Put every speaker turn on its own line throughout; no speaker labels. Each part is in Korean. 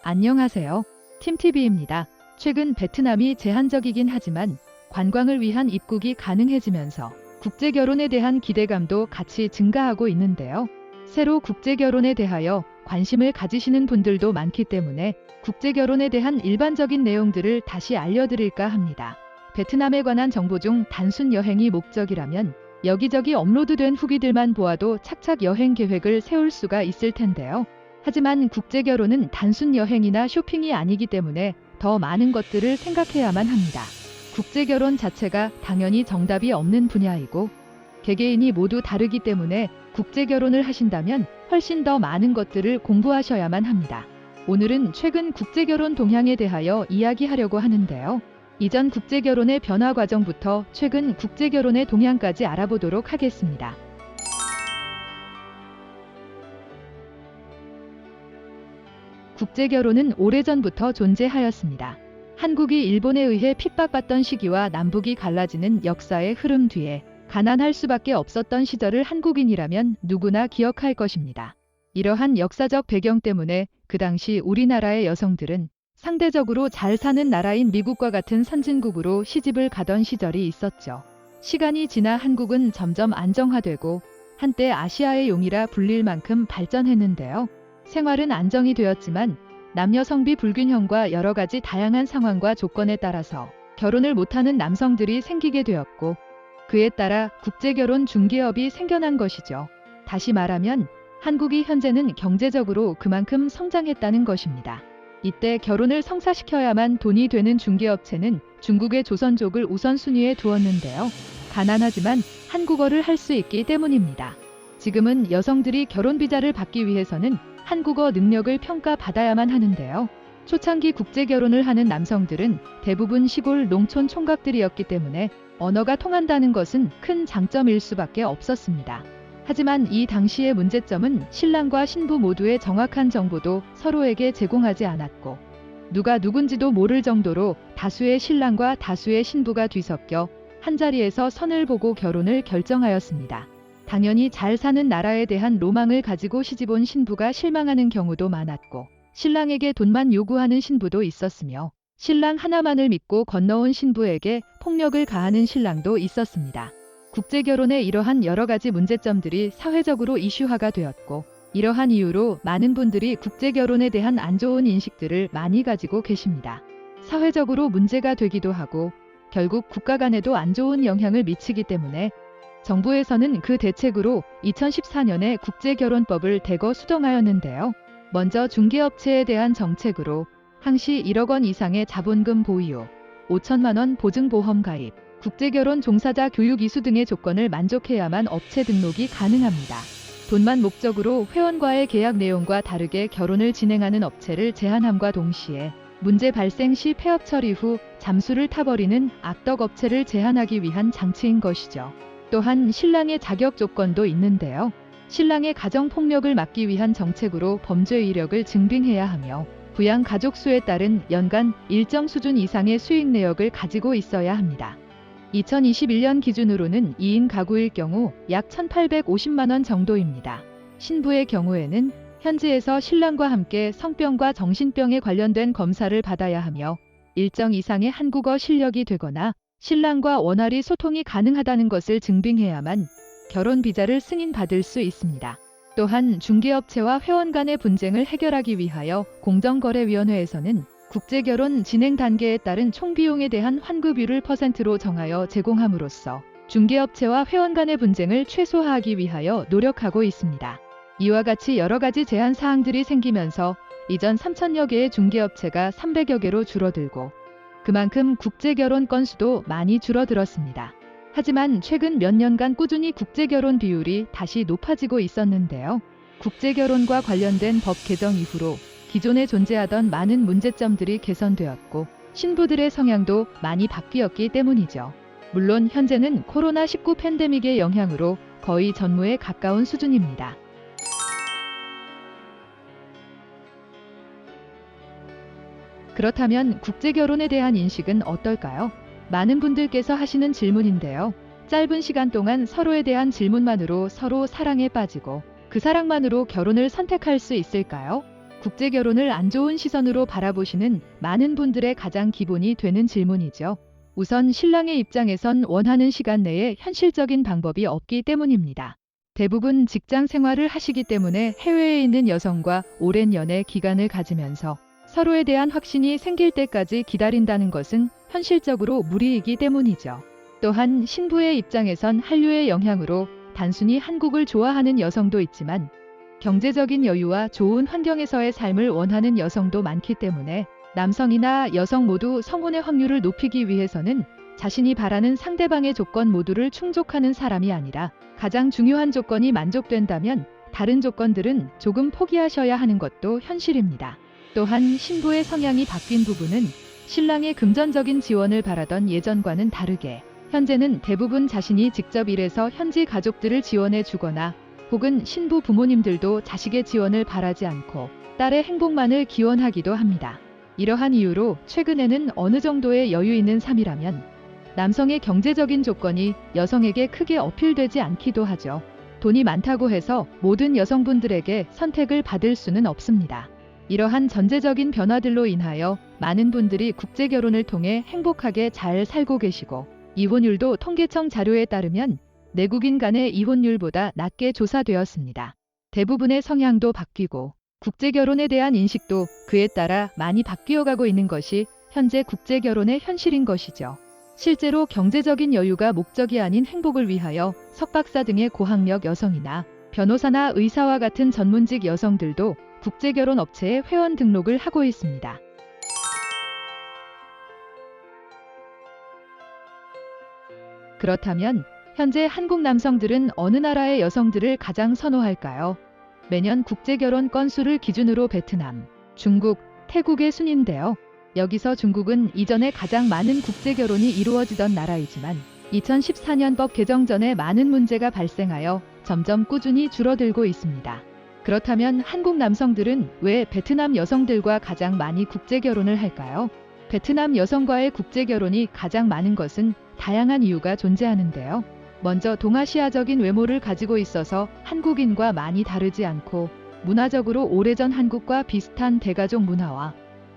안녕하세요. 팀TV입니다. 최근 베트남이 제한적이긴 하지만 관광을 위한 입국이 가능해지면서 국제결혼에 대한 기대감도 같이 증가하고 있는데요. 새로 국제결혼에 대하여 관심을 가지시는 분들도 많기 때문에 국제결혼에 대한 일반적인 내용들을 다시 알려드릴까 합니다. 베트남에 관한 정보 중 단순 여행이 목적이라면 여기저기 업로드된 후기들만 보아도 착착 여행 계획을 세울 수가 있을 텐데요. 하지만 국제결혼은 단순 여행이나 쇼핑이 아니기 때문에 더 많은 것들을 생각해야만 합니다. 국제결혼 자체가 당연히 정답이 없는 분야이고 개개인이 모두 다르기 때문에 국제결혼을 하신다면 훨씬 더 많은 것들을 공부하셔야만 합니다. 오늘은 최근 국제결혼 동향에 대하여 이야기하려고 하는데요. 이전 국제결혼의 변화 과정부터 최근 국제결혼의 동향까지 알아보도록 하겠습니다. 국제결혼은 오래전부터 존재하였습니다. 한국이 일본에 의해 핍박받던 시기와 남북이 갈라지는 역사의 흐름 뒤에 가난할 수밖에 없었던 시절을 한국인이라면 누구나 기억할 것입니다. 이러한 역사적 배경 때문에 그 당시 우리나라의 여성들은 상대적으로 잘 사는 나라인 미국과 같은 선진국으로 시집을 가던 시절이 있었죠. 시간이 지나 한국은 점점 안정화되고 한때 아시아의 용이라 불릴 만큼 발전했는데요. 생활은 안정이 되었지만 남녀 성비 불균형과 여러 가지 다양한 상황과 조건에 따라서 결혼을 못하는 남성들이 생기게 되었고 그에 따라 국제결혼 중개업이 생겨난 것이죠. 다시 말하면 한국이 현재는 경제적으로 그만큼 성장했다는 것입니다. 이때 결혼을 성사시켜야만 돈이 되는 중개업체는 중국의 조선족을 우선순위에 두었는데요. 가난하지만 한국어를 할 수 있기 때문입니다. 지금은 여성들이 결혼 비자를 받기 위해서는 한국어 능력을 평가받아야만 하는데요. 초창기 국제결혼을 하는 남성들은 대부분 시골 농촌 총각들이었기 때문에 언어가 통한다는 것은 큰 장점일 수밖에 없었습니다. 하지만 이 당시의 문제점은 신랑과 신부 모두의 정확한 정보도 서로에게 제공하지 않았고 누가 누군지도 모를 정도로 다수의 신랑과 다수의 신부가 뒤섞여 한자리에서 선을 보고 결혼을 결정하였습니다. 당연히 잘 사는 나라에 대한 로망을 가지고 시집온 신부가 실망하는 경우도 많았고 신랑에게 돈만 요구하는 신부도 있었으며 신랑 하나만을 믿고 건너온 신부에게 폭력을 가하는 신랑도 있었습니다. 국제결혼의 이러한 여러 가지 문제점들이 사회적으로 이슈화가 되었고 이러한 이유로 많은 분들이 국제결혼에 대한 안 좋은 인식들을 많이 가지고 계십니다. 사회적으로 문제가 되기도 하고 결국 국가 간에도 안 좋은 영향을 미치기 때문에 정부에서는 그 대책으로 2014년에 국제결혼법을 대거 수정하였는데요. 먼저 중개업체에 대한 정책으로 항시 1억 원 이상의 자본금 보유, 5천만 원 보증보험 가입, 국제결혼 종사자 교육 이수 등의 조건을 만족해야만 업체 등록이 가능합니다. 돈만 목적으로 회원과의 계약 내용과 다르게 결혼을 진행하는 업체를 제한함과 동시에 문제 발생 시 폐업 처리 후 잠수를 타버리는 악덕 업체를 제한하기 위한 장치인 것이죠. 또한 신랑의 자격 조건도 있는데요. 신랑의 가정폭력을 막기 위한 정책으로 범죄 이력을 증빙해야 하며 부양 가족 수에 따른 연간 일정 수준 이상의 수익 내역을 가지고 있어야 합니다. 2021년 기준으로는 2인 가구일 경우 약 1,850만 원 정도입니다. 신부의 경우에는 현지에서 신랑과 함께 성병과 정신병에 관련된 검사를 받아야 하며 일정 이상의 한국어 실력이 되거나 신랑과 원활히 소통이 가능하다는 것을 증빙해야만 결혼 비자를 승인받을 수 있습니다. 또한 중개업체와 회원 간의 분쟁을 해결하기 위하여 공정거래위원회에서는 국제결혼 진행 단계에 따른 총비용에 대한 환급율을 %로 정하여 제공함으로써 중개업체와 회원 간의 분쟁을 최소화하기 위하여 노력하고 있습니다. 이와 같이 여러 가지 제한 사항들이 생기면서 이전 3,000여 개의 중개업체가 300여 개로 줄어들고 그만큼 국제결혼 건수도 많이 줄어들었습니다. 하지만 최근 몇 년간 꾸준히 국제결혼 비율이 다시 높아지고 있었는데요. 국제결혼과 관련된 법 개정 이후로 기존에 존재하던 많은 문제점들이 개선되었고 신부들의 성향도 많이 바뀌었기 때문이죠. 물론 현재는 코로나19 팬데믹의 영향으로 거의 전무에 가까운 수준입니다. 그렇다면 국제결혼에 대한 인식은 어떨까요? 많은 분들께서 하시는 질문인데요. 짧은 시간 동안 서로에 대한 질문만으로 서로 사랑에 빠지고 그 사랑만으로 결혼을 선택할 수 있을까요? 국제 결혼을 안 좋은 시선으로 바라보시는 많은 분들의 가장 기본이 되는 질문이죠. 우선 신랑의 입장에선 원하는 시간 내에 현실적인 방법이 없기 때문입니다. 대부분 직장 생활을 하시기 때문에 해외에 있는 여성과 오랜 연애 기간을 가지면서 서로에 대한 확신이 생길 때까지 기다린다는 것은 현실적으로 무리이기 때문이죠. 또한 신부의 입장에선 한류의 영향으로 단순히 한국을 좋아하는 여성도 있지만 경제적인 여유와 좋은 환경에서의 삶을 원하는 여성도 많기 때문에 남성이나 여성 모두 성혼의 확률을 높이기 위해서는 자신이 바라는 상대방의 조건 모두를 충족하는 사람이 아니라 가장 중요한 조건이 만족된다면 다른 조건들은 조금 포기하셔야 하는 것도 현실입니다. 또한 신부의 성향이 바뀐 부분은 신랑의 금전적인 지원을 바라던 예전과는 다르게 현재는 대부분 자신이 직접 일해서 현지 가족들을 지원해 주거나 혹은 신부 부모님들도 자식의 지원을 바라지 않고 딸의 행복만을 기원하기도 합니다. 이러한 이유로 최근에는 어느 정도의 여유 있는 삶이라면 남성의 경제적인 조건이 여성에게 크게 어필되지 않기도 하죠. 돈이 많다고 해서 모든 여성분들에게 선택을 받을 수는 없습니다. 이러한 전제적인 변화들로 인하여 많은 분들이 국제 결혼을 통해 행복하게 잘 살고 계시고 이혼율도 통계청 자료에 따르면 내국인 간의 이혼율보다 낮게 조사되었습니다. 대부분의 성향도 바뀌고 국제 결혼에 대한 인식도 그에 따라 많이 바뀌어가고 있는 것이 현재 국제 결혼의 현실인 것이죠. 실제로 경제적인 여유가 목적이 아닌 행복을 위하여 석박사 등의 고학력 여성이나 변호사나 의사와 같은 전문직 여성들도 국제 결혼 업체에 회원 등록을 하고 있습니다. 그렇다면 현재 한국 남성들은 어느 나라의 여성들을 가장 선호할까요? 매년 국제 결혼 건수를 기준으로 베트남, 중국, 태국의 순인데요. 여기서 중국은 이전에 가장 많은 국제 결혼이 이루어지던 나라이지만 2014년 법 개정 전에 많은 문제가 발생하여 점점 꾸준히 줄어들고 있습니다. 그렇다면 한국 남성들은 왜 베트남 여성들과 가장 많이 국제 결혼을 할까요? 베트남 여성과의 국제 결혼이 가장 많은 것은 다양한 이유가 존재하는데요. 먼저 동아시아적인 외모를 가지고 있어서 한국인과 많이 다르지 않고 문화적으로 오래전 한국과 비슷한 대가족 문화와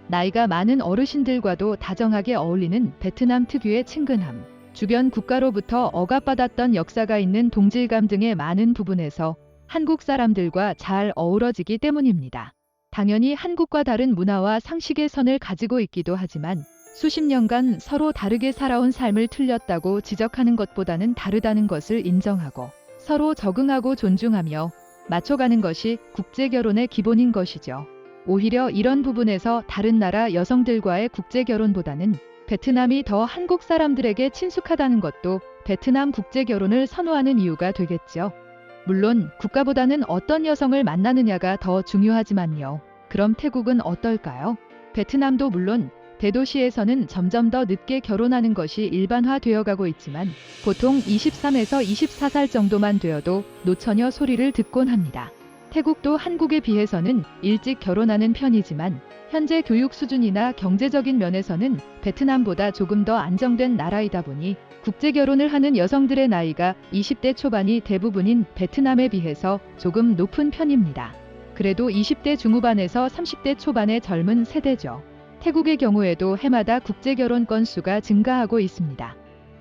나이가 많은 어르신들과도 다정하게 어울리는 베트남 특유의 친근함, 주변 국가로부터 억압받았던 역사가 있는 동질감 등의 많은 부분에서 한국 사람들과 잘 어우러지기 때문입니다. 당연히 한국과 다른 문화와 상식의 선을 가지고 있기도 하지만 수십 년간 서로 다르게 살아온 삶을 틀렸다고 지적하는 것보다는 다르다는 것을 인정하고 서로 적응하고 존중하며 맞춰가는 것이 국제 결혼의 기본인 것이죠. 오히려 이런 부분에서 다른 나라 여성들과의 국제 결혼보다는 베트남이 더 한국 사람들에게 친숙하다는 것도 베트남 국제 결혼을 선호하는 이유가 되겠죠. 물론 국가보다는 어떤 여성을 만나느냐가 더 중요하지만요. 그럼 태국은 어떨까요? 베트남도 물론 대도시에서는 점점 더 늦게 결혼하는 것이 일반화되어 가고 있지만 보통 23에서 24살 정도만 되어도 노처녀 소리를 듣곤 합니다. 태국도 한국에 비해서는 일찍 결혼하는 편이지만 현재 교육 수준이나 경제적인 면에서는 베트남보다 조금 더 안정된 나라이다 보니 국제 결혼을 하는 여성들의 나이가 20대 초반이 대부분인 베트남에 비해서 조금 높은 편입니다. 그래도 20대 중후반에서 30대 초반의 젊은 세대죠. 태국의 경우에도 해마다 국제 결혼 건수가 증가하고 있습니다.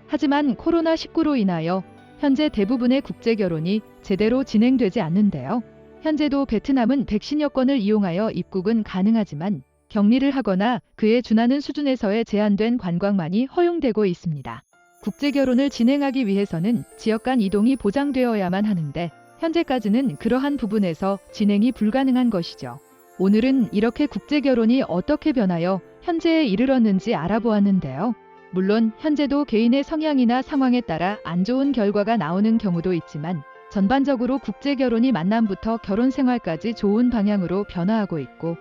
하지만 코로나19로 인하여 현재 대부분의 국제 결혼이 제대로 진행되지 않는데요. 현재도 베트남은 백신 여권을 이용하여 입국은 가능하지만 격리를 하거나 그에 준하는 수준에서의 제한된 관광만이 허용되고 있습니다. 국제 결혼을 진행하기 위해서는 지역 간 이동이 보장되어야만 하는데 현재까지는 그러한 부분에서 진행이 불가능한 것이죠. 오늘은 이렇게 국제 결혼이 어떻게 변하여 현재에 이르렀는지 알아보았는데요. 물론 현재도 개인의 성향이나 상황에 따라 안 좋은 결과가 나오는 경우도 있지만 전반적으로 국제 결혼이 만남부터 결혼 생활까지 좋은 방향으로 변화하고 있고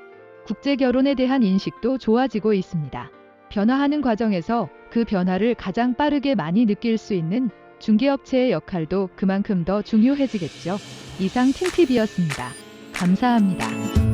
국제 결혼에 대한 인식도 좋아지고 있습니다. 변화하는 과정에서 그 변화를 가장 빠르게 많이 느낄 수 있는 중개업체의 역할도 그만큼 더 중요해지겠죠. 이상 팅팁이었습니다. 감사합니다.